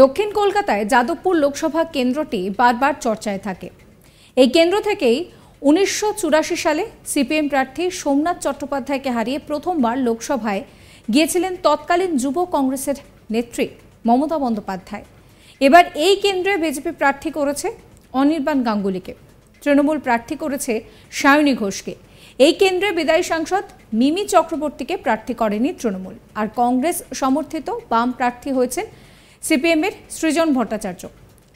দক্ষিণ কলকাতায় যাদবপুর লোকসভা কেন্দ্রটি বারবার চর্চায় থাকে। এই কেন্দ্র থেকেই 1984 সালে সিপিএম প্রার্থী সোমনাথ চট্টোপাধ্যায়কে হারিয়ে প্রথমবার লোকসভায় গিয়েছিলেন তৎকালীন যুব কংগ্রেসের নেত্রী মমতা বন্দ্যোপাধ্যায়। এবার এই কেন্দ্রে বিজেপি প্রার্থী করেছে অনির্বাণ গাঙ্গুলিকে, তৃণমূল প্রার্থী করেছে সায়নী ঘোষকে। এই কেন্দ্রে বিদায়ী সাংসদ মিমি চক্রবর্তীকে প্রার্থী করেনি তৃণমূল, আর কংগ্রেস সমর্থিত বাম প্রার্থী হয়েছেন সিপিএমের সৃজন ভট্টাচার্য।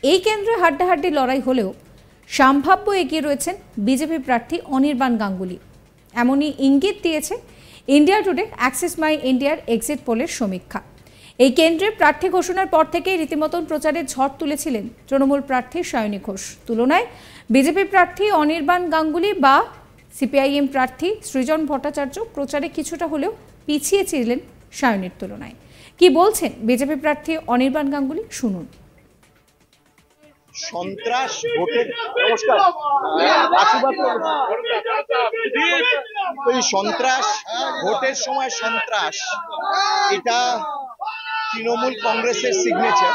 এই কেন্দ্রে হাড্ডাহাড্ডি লড়াই হলেও সম্ভাব্য এগিয়ে রয়েছেন বিজেপি প্রার্থী অনির্বাণ গাঙ্গুলি। এমনই ইঙ্গিত দিয়েছে ইন্ডিয়া টুডে অ্যাক্সিস মাই ইন্ডিয়ার এক্সিট পোলের সমীক্ষা। এই কেন্দ্রে প্রার্থী ঘোষণার পর থেকেই রীতিমতন প্রচারের ঝড় তুলেছিলেন তৃণমূল প্রার্থী সায়নী ঘোষ। তুলনায় বিজেপি প্রার্থী অনির্বাণ গাঙ্গুলি বা সিপিআইএম প্রার্থী সৃজন ভট্টাচার্য প্রচারে কিছুটা হলেও পিছিয়ে ছিলেন সায়নীর তুলনায়। কি বলছেন বিজেপি প্রার্থী অনির্বাণ গাঙ্গুলি, শুনুন। সন্ত্রাস ভোটের সন্ত্রাস ভোটের সময় সন্ত্রাস, এটা তৃণমূল কংগ্রেসের সিগনেচার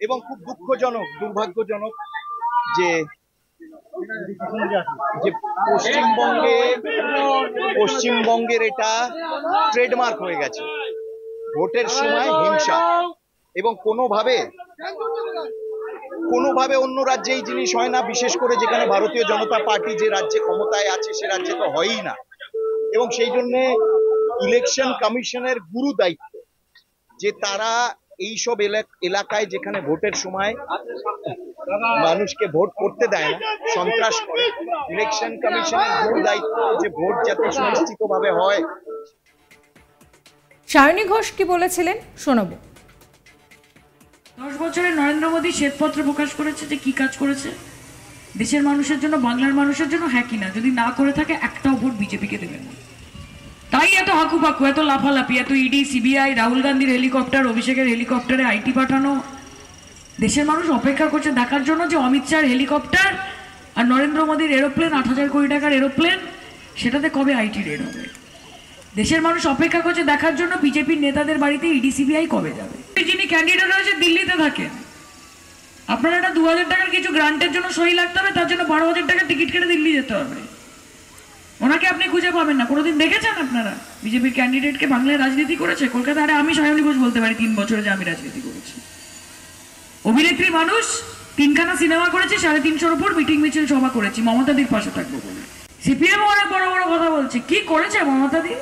এবং খুব দুঃখজনক, দুর্ভাগ্যজনক যে পশ্চিমবঙ্গের এটা ট্রেডমার্ক হয়ে গেছে। ভোটের সময় হিংসা এবং কোনোভাবে অন্য রাজ্যে এই জিনিস হয় না, বিশেষ করে যেখানে ভারতীয় জনতা পার্টি যে রাজ্যে ক্ষমতায় আছে সে রাজ্যে তো হয়ই না। এবং সেই জন্য ইলেকশন কমিশনের গুরু দায়িত্ব যে তারা এইসব এলাকায় যেখানে ভোটের সময় মানুষকে ভোট করতে দেয় না, সন্ত্রাস করে, ইলেকশন কমিশনের গুরু দায়িত্ব যে ভোট যাতে সুনিশ্চিতভাবে হয়। সায়নী ঘোষ কি বলেছিলেন শোনাবো। 10 বছরে নরেন্দ্র মোদী শ্বেতপত্র প্রকাশ করেছে যে কি কাজ করেছে দেশের মানুষের জন্য, বাংলার মানুষের জন্য, হ্যাঁ কিনা। যদি না করে থাকে একটাও ভোট বিজেপিকে দেবেন না। তাই এত হাকুপাকু, এত লাফালাফি, এত ইডি, সিবিআই, রাহুল গান্ধীর হেলিকপ্টার, অভিষেকের হেলিকপ্টারে আইটি পাঠানো। দেশের মানুষ অপেক্ষা করছে দেখার জন্য যে অমিত শাহর হেলিকপ্টার আর নরেন্দ্র মোদীর এরোপ্লেন, 8,000 কোটি টাকার এরোপ্লেন, সেটাতে কবে আইটি রেড হবে। দেশের মানুষ অপেক্ষা করছে দেখার জন্য বিজেপির নেতাদের বাড়িতে ইডি, সিবিআই কবে যাবে। যিনি ক্যান্ডিডেট হয়েছে দিল্লিতে থাকেন, আপনারা একটা 2,000 টাকার কিছু গ্রান্টের জন্য সই লাগতে হবে, তার জন্য 12,000 টাকার টিকিট কেটে দিল্লি যেতে হবে। ওনাকে আপনি খুঁজে পাবেন না। কোনোদিন দেখেছেন আপনারা বিজেপির ক্যান্ডিডেটকে বাংলায় রাজনীতি করেছে? কলকাতা, আরে আমি সায়নী ঘোষ বলতে পারি 3 বছরে যে আমি রাজনীতি করেছি। অভিনেত্রী মানুষ, 3খানা সিনেমা করেছি, 350-এর উপর মিটিং মিছিল সভা করেছি মমতাদির পাশে থাকবো বলে। সিপিএম অনেক বড় বড় কথা বলছে। কি করেছে মমতাদি?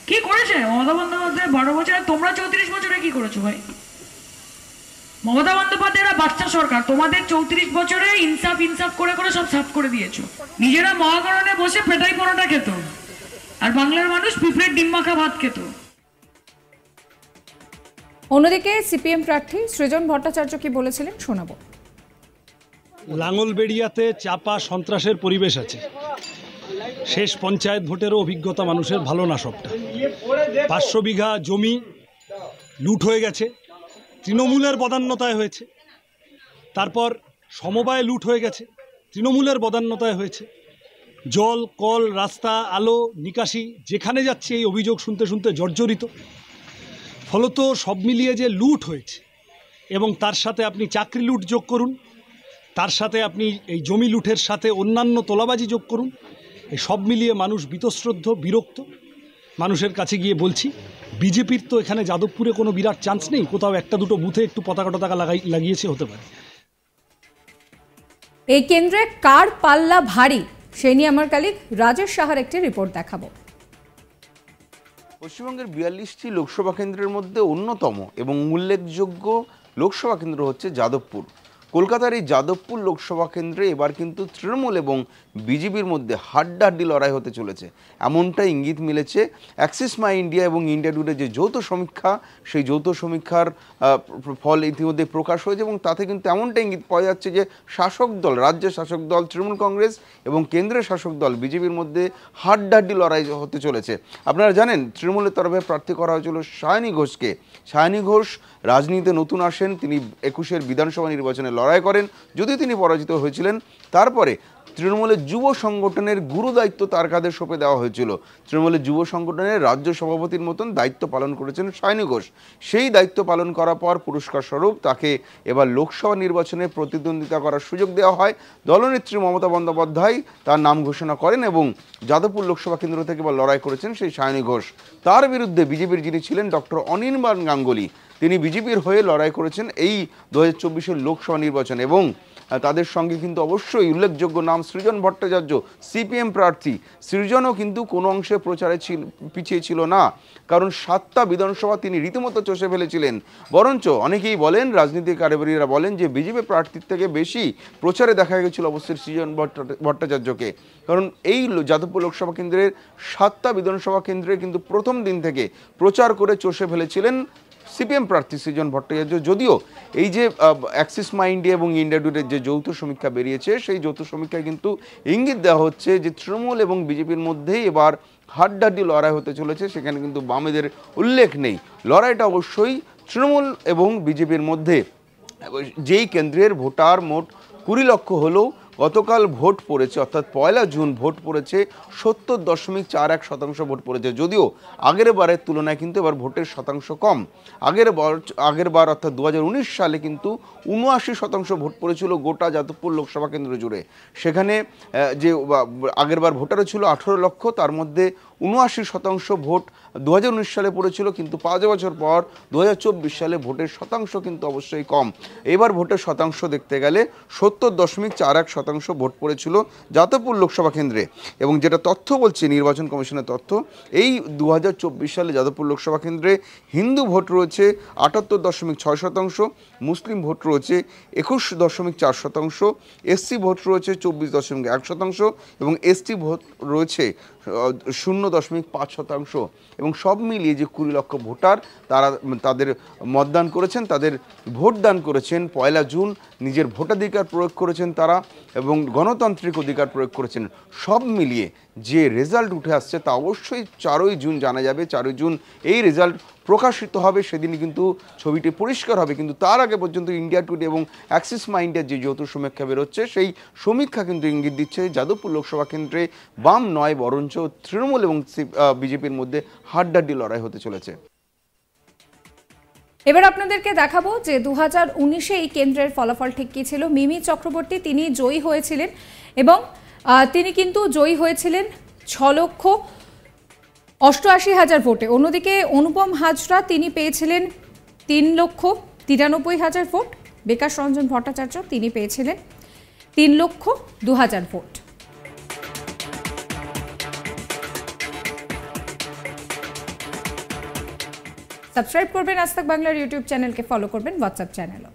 কি করেছে মমতা বন্দ্যোপাধ্যায় 12 বছরে? তোমরা 34 বছরে কি করেছো ভাই? মমতা বন্দ্যোপাধ্যায়রা বাচ্চা সরকার, তোমাদের 34 বছরে ইনসাফ করে সব সাফ করে দিয়েছো। নিজেরা মহাকরণে বসে পেটাই পরোটা খেত, আর বাংলার মানুষ পিঁপড়ের ডিম মাখা ভাত খেত। অন্যদিকে সিপিএম প্রার্থী সৃজন ভট্টাচার্য কি বলেছিলেন শোনাবো। লাঙ্গলবেড়িয়াতে চাপা সন্ত্রাসের পরিবেশ আছে। শেষ পঞ্চায়েত ভোটেরও অভিজ্ঞতা মানুষের ভালো না। সবটা 500 বিঘা জমি লুট হয়ে গেছে, তৃণমূলের বদান্যতায় হয়েছে। তারপর সমবায় লুট হয়ে গেছে, তৃণমূলের বদান্যতায় হয়েছে। জল, কল, রাস্তা, আলো, নিকাশি, যেখানে যাচ্ছে এই অভিযোগ শুনতে শুনতে জর্জরিত। ফলত সব মিলিয়ে যে লুট হয়েছে, এবং তার সাথে আপনি চাকরি লুট যোগ করুন, তার সাথে আপনি এই জমি লুটের সাথে অন্যান্য তোলাবাজি যোগ করুন, এই সব মিলিয়ে মানুষ বীতশ্রদ্ধ, বিরক্ত। মানুষের কাছে গিয়ে বলছি, বিজেপির তো এখানে যাদবপুরে কোনো বিরাট চান্স নেই। কোথাও একটা দুটো বুথে একটু পতাকা লাগিয়েছে, হতে পারে। এই কেন্দ্রে কার পাল্লা ভারী সেই নিয়ে আমার কালিগ রাজেশ সাহার একটি রিপোর্ট দেখাবো। পশ্চিমবঙ্গের 42টি লোকসভা কেন্দ্রের মধ্যে অন্যতম এবং উল্লেখযোগ্য লোকসভা কেন্দ্র হচ্ছে যাদবপুর। কলকাতার এই যাদবপুর লোকসভা কেন্দ্রে এবার কিন্তু তৃণমূল এবং বিজেপির মধ্যে হাড্ডাহাড্ডি লড়াই হতে চলেছে, এমনটা ইঙ্গিত মিলেছে অ্যাক্সিস মাই ইন্ডিয়া এবং ইন্ডিয়া টুডে যে যৌথ সমীক্ষা, সেই যৌথ সমীক্ষার ফল ইতিমধ্যে প্রকাশ হয়েছে। এবং তাতে কিন্তু এমনটা ইঙ্গিত পাওয়া যাচ্ছে যে শাসক দল, রাজ্যের শাসক দল তৃণমূল কংগ্রেস এবং কেন্দ্রের শাসক দল বিজেপির মধ্যে হাড্ডাহাড্ডি লড়াই হতে চলেছে। আপনারা জানেন তৃণমূলের তরফে প্রার্থী করা হয়েছিল সায়নী ঘোষকে। সায়নী ঘোষ রাজনীতিতে নতুন আসেন, তিনি 21-এর বিধানসভা নির্বাচনে লড়াই করেন, যদিও তিনি পরাজিত হয়েছিলেন। তারপরে তৃণমূলের যুব সংগঠনের গুরু দায়িত্ব তার কাঁধে সঁপে দেওয়া হয়েছিল। তৃণমূলের যুব সংগঠনের রাজ্য সভাপতির মতন দায়িত্ব পালন করেছেন সায়নী ঘোষ। সেই দায়িত্ব পালন করার পর পুরস্কার স্বরূপ তাকে এবার লোকসভা নির্বাচনে প্রতিদ্বন্দ্বিতা করার সুযোগ দেওয়া হয়। দলনেত্রী মমতা বন্দ্যোপাধ্যায় তার নাম ঘোষণা করেন এবং যাদবপুর লোকসভা কেন্দ্র থেকে এবার লড়াই করেছেন সেই সায়নী ঘোষ। তার বিরুদ্ধে বিজেপির যিনি ছিলেন ডক্টর অনির্বাণ গাঙ্গুলি, তিনি বিজেপির হয়ে লড়াই করেছেন এই 2024 লোকসভা নির্বাচন। এবং তাদের সঙ্গে কিন্তু অবশ্যই উল্লেখযোগ্য নাম সৃজন ভট্টাচার্য, সিপিএম প্রার্থী। সৃজনও কিন্তু কোনো অংশে প্রচারে পিছিয়ে ছিল না, কারণ 7টা বিধানসভা তিনি রীতিমতো চষে ফেলেছিলেন। বরঞ্চ অনেকেই বলেন, রাজনীতিক কারিগরীরা বলেন যে বিজেপি প্রার্থীর থেকে বেশি প্রচারে দেখা গেছিল অবশ্যই সৃজন ভট্টাচার্যকে। কারণ এই যাদবপুর লোকসভা কেন্দ্রের 7টা বিধানসভা কেন্দ্রে কিন্তু প্রথম দিন থেকে প্রচার করে চষে ফেলেছিলেন সিপিএম প্রার্থী সৃজন ভট্টাচার্য। যদিও এই যে অ্যাক্সিস মাইন্ডে এবং ইন্ডিয়া টুডের যে যৌথ সমীক্ষা বেরিয়েছে, সেই যৌথ সমীক্ষায় কিন্তু ইঙ্গিত দেওয়া হচ্ছে যে তৃণমূল এবং বিজেপির মধ্যেই এবার হাড্ডাহাড্ডি লড়াই হতে চলেছে। সেখানে কিন্তু বামেদের উল্লেখ নেই। লড়াইটা অবশ্যই তৃণমূল এবং বিজেপির মধ্যে। যেই কেন্দ্রের ভোটার মোট 20 লক্ষ হলেও গতকাল ভোট পড়েছে, অর্থাৎ 1 জুন ভোট পড়েছে 70.41% ভোট পড়েছে। যদিও আগের বারের তুলনায় কিন্তু এবার ভোটের শতাংশ কম। আগের বার অর্থাৎ 2019 সালে কিন্তু 79% ভোট পড়েছিল গোটা যাদবপুর লোকসভা কেন্দ্র জুড়ে। সেখানে যে আগের বার ভোটারও ছিল 18 লক্ষ, তার মধ্যে 79% ভোট 2019 সালে পড়েছিল। কিন্তু 5 বছর পর 2024 সালে ভোটের শতাংশ কিন্তু অবশ্যই কম। এবার ভোটের শতাংশ দেখতে গেলে 70.41% ভোট পড়েছিল যাদবপুর লোকসভা কেন্দ্রে। এবং যেটা তথ্য বলছে নির্বাচন কমিশনের তথ্য, এই 2024 সালে যাদবপুর লোকসভা কেন্দ্রে হিন্দু ভোট রয়েছে 78.6%, মুসলিম ভোট রয়েছে 21.4%, এসসি ভোট রয়েছে 24.1% এবং এসটি ভোট রয়েছে 0.5%। এবং সব মিলিয়ে যে 20 লক্ষ ভোটার তাদের মতদান করেছেন, তাদের ভোট দান করেছেন 1 জুন, নিজের ভোটাধিকার প্রয়োগ করেছেন তারা এবং গণতান্ত্রিক অধিকার প্রয়োগ করেছেন। সব মিলিয়ে যে রেজাল্ট উঠে আসছে তা অবশ্যই 4ই জুন জানা যাবে। 4ই জুন এই রেজাল্ট প্রকাশিত হবে, সেদিনই কিন্তু ছবিটি পরিষ্কার হবে। কিন্তু তার আগে পর্যন্ত ইন্ডিয়া টুডে এবং অ্যাক্সিস মাইন্ডের যে যৌথ সমীক্ষা বেরোচ্ছে, সেই সমীক্ষা কিন্তু ইঙ্গিত দিচ্ছে যাদবপুর লোকসভা কেন্দ্রে বাম নয় বরঞ্চ তৃণমূল এবং বিজেপির মধ্যে হাড্ডাহাড্ডি লড়াই হতে চলেছে। এবার আপনাদেরকে দেখাবো যে 2019-এ এই কেন্দ্রের ফলাফল ঠিক কী ছিল। মিমি চক্রবর্তী তিনি জয়ী হয়েছিলেন এবং তিনি কিন্তু জয়ী হয়েছিলেন 6,88,000 ভোটে। অন্যদিকে অনুপম হাজরা তিনি পেয়েছিলেন 3,93,000 ভোট। বিকাশ রঞ্জন ভট্টাচার্য তিনি পেয়েছিলেন 3,02,000 ভোট। সাবস্ক্রাইব করবেন আজ তাক বাংলার ইউটিউব চ্যানেলকে, ফলো করবেন হোয়াটসঅ্যাপ চ্যানেলও।